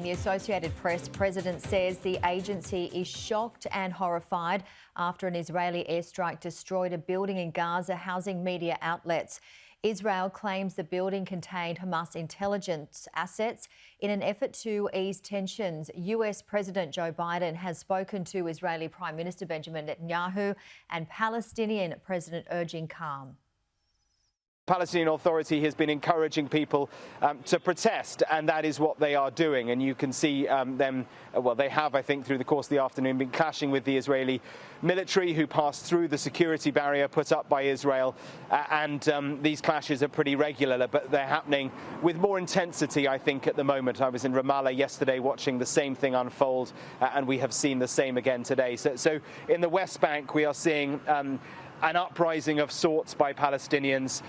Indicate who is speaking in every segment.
Speaker 1: The Associated Press president says the agency is shocked and horrified after an Israeli airstrike destroyed a building in Gaza housing media outlets. Israel claims the building contained Hamas intelligence assets in an effort to ease tensions. US President Joe Biden has spoken to Israeli Prime Minister Benjamin Netanyahu and Palestinian President urging calm.
Speaker 2: Palestinian Authority has been encouraging people to protest, and that is what they are doing. And you can see them, well, they have, I think, through the course of the afternoon been clashing with the Israeli military who passed through the security barrier put up by Israel. These clashes are pretty regular, but they're happening with more intensity, I think, at the moment. I was in Ramallah yesterday watching the same thing unfold, and we have seen the same again today. So in the West Bank, we are seeing an uprising of sorts by Palestinians,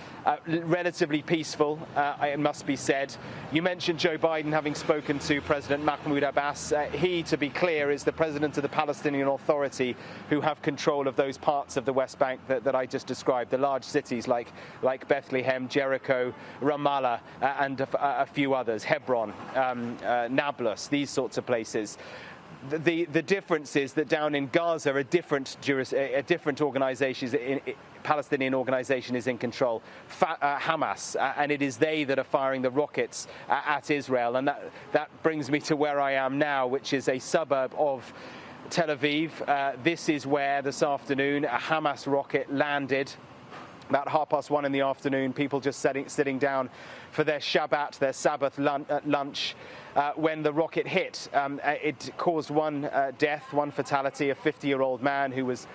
Speaker 2: relatively peaceful, it must be said. You mentioned Joe Biden having spoken to President Mahmoud Abbas. He, to be clear, is the president of the Palestinian Authority who have control of those parts of the West Bank that I just described, the large cities like Bethlehem, Jericho, Ramallah, and a few others, Hebron, Nablus, these sorts of places. The difference is that down in Gaza, a different Palestinian organisation is in control, Hamas, and it is they that are firing the rockets at Israel. And that brings me to where I am now, which is a suburb of Tel Aviv. This is where this afternoon a Hamas rocket landed. About 1:30 in the afternoon, people just sitting down for their Shabbat, their Sabbath lunch. When the rocket hit, it caused one death, one fatality, a 50-year-old man who was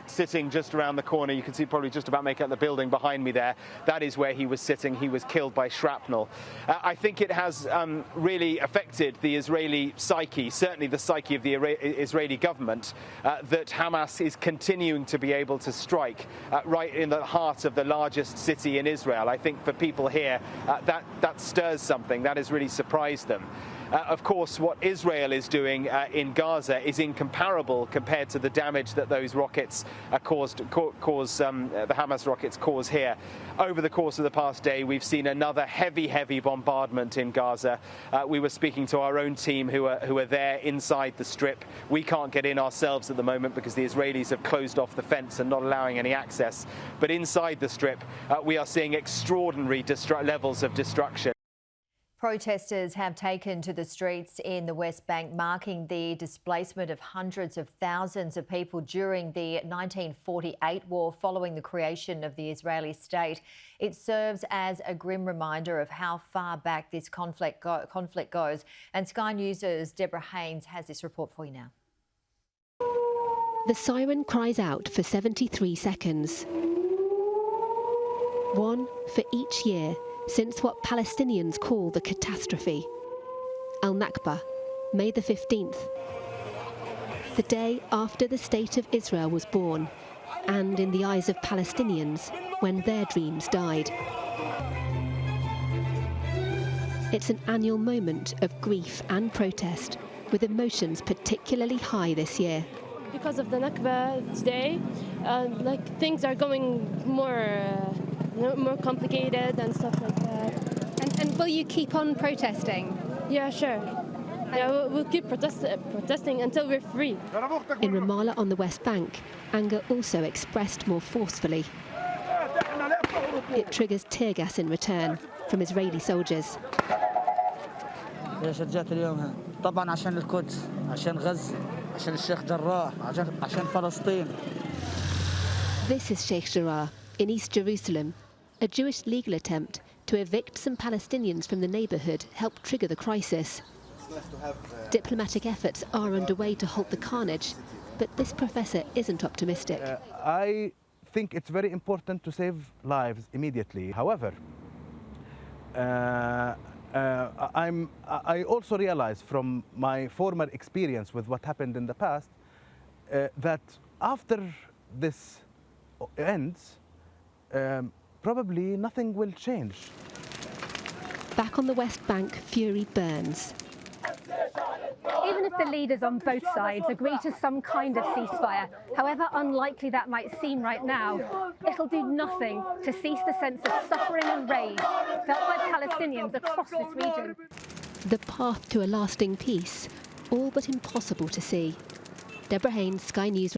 Speaker 2: sitting just around the corner. You can see probably just about make out the building behind me there. That is where he was sitting. He was killed by shrapnel. I think it has really affected the Israeli psyche, certainly the psyche of the Israeli government, that Hamas is continuing to be able to strike right in the heart of the largest city in Israel. I think for people here, that stirs something. That has really surprised them. Of course, what Israel is doing in Gaza is incomparable compared to the damage that those rockets the Hamas rockets cause here. Over the course of the past day, we've seen another heavy bombardment in Gaza. We were speaking to our own team who are there inside the strip. We can't get in ourselves at the moment because the Israelis have closed off the fence and not allowing any access. But inside the strip, we are seeing extraordinary levels of destruction.
Speaker 1: Protesters have taken to the streets in the West Bank, marking the displacement of hundreds of thousands of people during the 1948 war following the creation of the Israeli state. It serves as a grim reminder of how far back this conflict goes. And Sky News' Deborah Haynes has this report for you now.
Speaker 3: The siren cries out for 73 seconds. One for each year since what Palestinians call the catastrophe, Al-Nakba, May the 15th. The day after the State of Israel was born, and in the eyes of Palestinians, when their dreams died. It's an annual moment of grief and protest, with emotions particularly high this year.
Speaker 4: Because of the Nakba today, things are going more complicated and stuff like that.
Speaker 5: And will you keep on protesting?
Speaker 4: Yeah, sure. Yeah, we'll keep protesting until we're free.
Speaker 3: In Ramallah on the West Bank, anger also expressed more forcefully. It triggers tear gas in return from Israeli soldiers.
Speaker 6: طبعا عشان القدس، عشان غزة، عشان الشيخ جراح، عشان فلسطين.
Speaker 3: This is Sheikh Jarrah in East Jerusalem. A Jewish legal attempt to evict some Palestinians from the neighbourhood helped trigger the crisis. Diplomatic efforts are underway to halt the carnage, but this professor isn't optimistic.
Speaker 7: I think it's very important to save lives immediately. However, I also realize from my former experience with what happened in the past that after this ends, probably nothing will change.
Speaker 3: Back on the West Bank, fury burns.
Speaker 5: Even if the leaders on both sides agree to some kind of ceasefire, however unlikely that might seem right now, it'll do nothing to cease the sense of suffering and rage felt by Palestinians across this region.
Speaker 3: The path to a lasting peace, all but impossible to see. Deborah Haynes, Sky News.